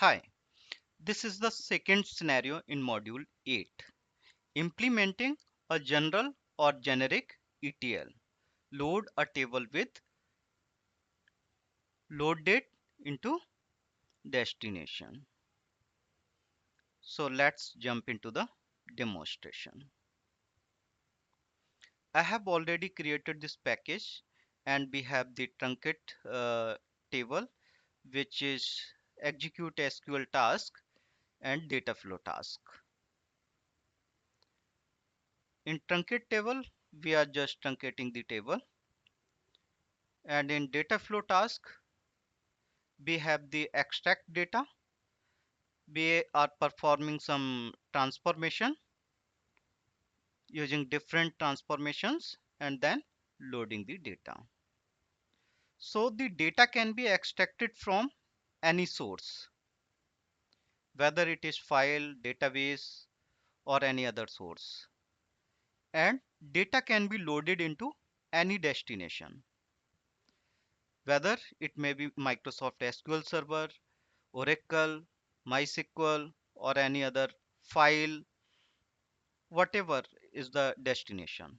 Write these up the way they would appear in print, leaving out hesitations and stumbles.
Hi, this is the second scenario in module 8, implementing a general or generic ETL. Load a table with load date into destination. So let's jump into the demonstration. I have already created this package and we have the truncate table, which is execute SQL task and data flow task. In truncate table, we are just truncating the table, and in data flow task we have the extract data. We are performing some transformation using different transformations and then loading the data. So the data can be extracted from any source, whether it is file, database, or any other source, and data can be loaded into any destination, whether it may be Microsoft SQL Server, Oracle, MySQL, or any other file, whatever is the destination.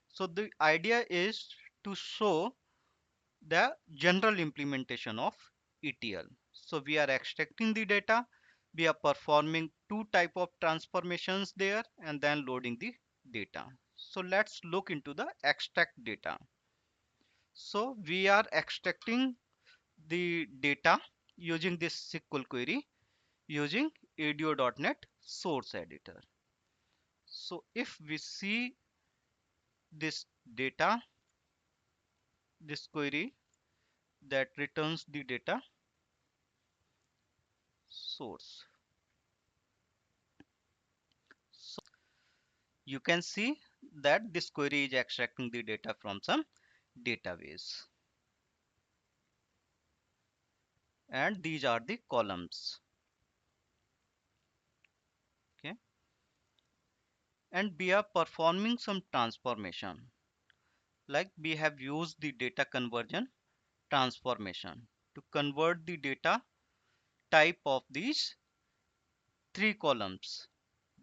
So the idea is to show the general implementation of ETL. So we are extracting the data, we are performing two type of transformations there and then loading the data. So let's look into the extract data. So we are extracting the data using this SQL query using ADO.NET source editor. So if we see this data, this query that returns the data source. So you can see that this query is extracting the data from some database, and these are the columns. Okay, and we are performing some transformation, like we have used the data conversion transformation to convert the data type of these three columns.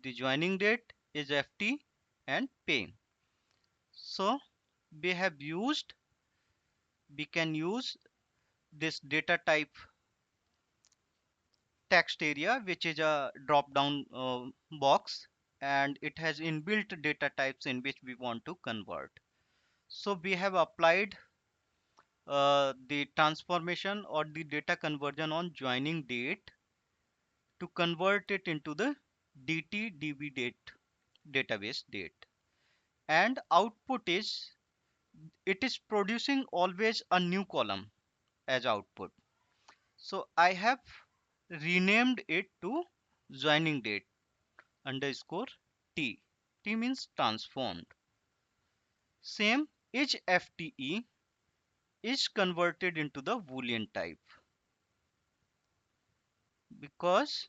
The joining date is FT and pay. So we can use this data type text area, which is a drop down box, and it has inbuilt data types in which we want to convert. So we have applied the transformation or the data conversion on joining date to convert it into the DT date, database date, and output is, it is producing always a new column as output. So I have renamed it to joining date underscore T. T means transformed. Same, each FTE is converted into the Boolean type because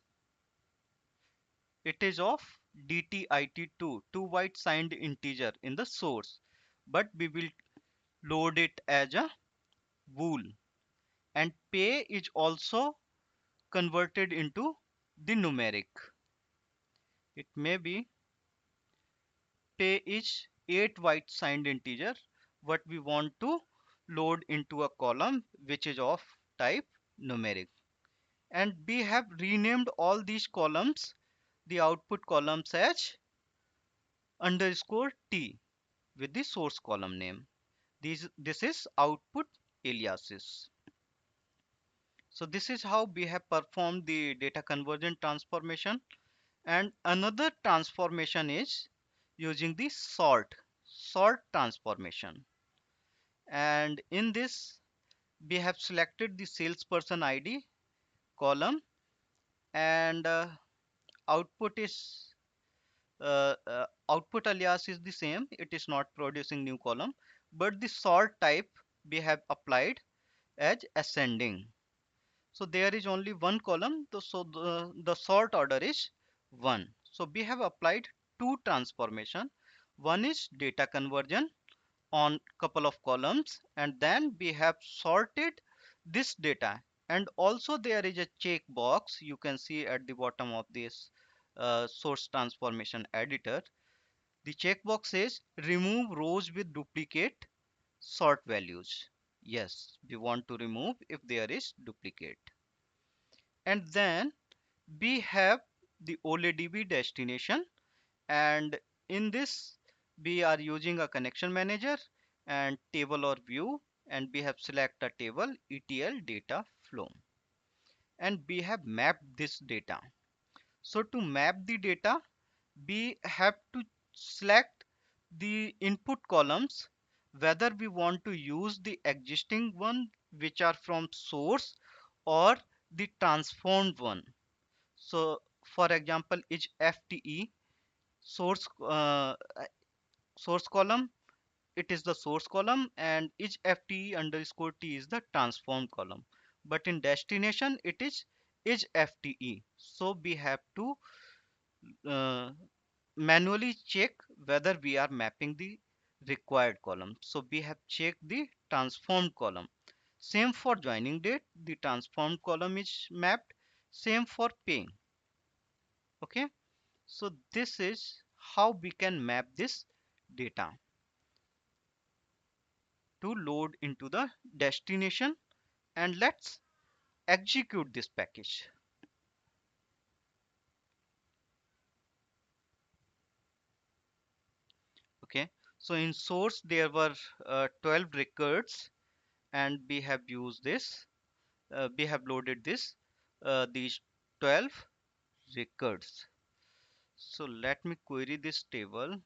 it is of DTIT2, two byte signed integer in the source, but we will load it as a bool. And pay is also converted into the numeric. It may be pay is 8 byte signed integer, what we want to load into a column which is of type numeric. And we have renamed all these columns, the output columns, as underscore T with the source column name. This is output aliases. So this is how we have performed the data conversion transformation. And another transformation is using the sort transformation. And in this we have selected the salesperson ID column, and output is output alias is the same, it is not producing new column, but the sort type we have applied as ascending. So there is only one column, so the sort order is 1. So we have applied two transformation. One is data conversion on couple of columns, and then we have sorted this data And also there is a checkbox you can see at the bottom of this source transformation editor. The checkbox says remove rows with duplicate sort values. Yes, we want to remove if there is duplicate. And then we have the OLEDB destination, and in this we are using a connection manager and table or view, and we have select a table ETL data flow, and we have mapped this data. So to map the data, we have to select the input columns, whether we want to use the existing one which are from source or the transformed one. So for example, each FTE source source column, it is the source column, and each FTE underscore T is the transformed column. But in destination it is each FTE. So we have to uh, manually check whether we are mapping the required column. So we have checked the transformed column. Same for joining date, the transformed column is mapped. Same for paying. Okay, so this is how we can map this data to load into the destination. And let's execute this package. Okay, so in source there were 12 records, and we have used this, we have loaded this these 12 records. So let me query this table.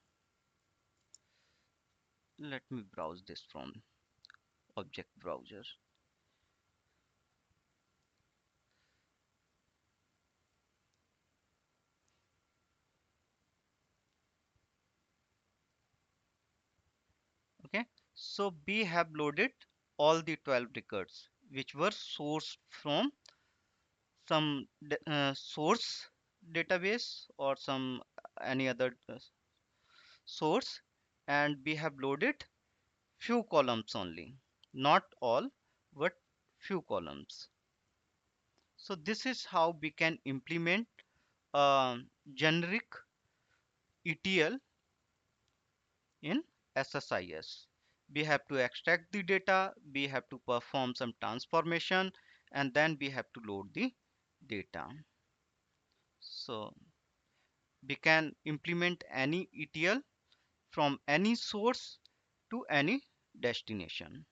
Let me browse this from object browser. Okay, so we have loaded all the 12 records which were sourced from some source database or some any other source, and we have loaded few columns only, not all, but few columns. So this is how we can implement a generic ETL in SSIS. We have to extract the data, we have to perform some transformation, and then we have to load the data. So we can implement any ETL from any source to any destination.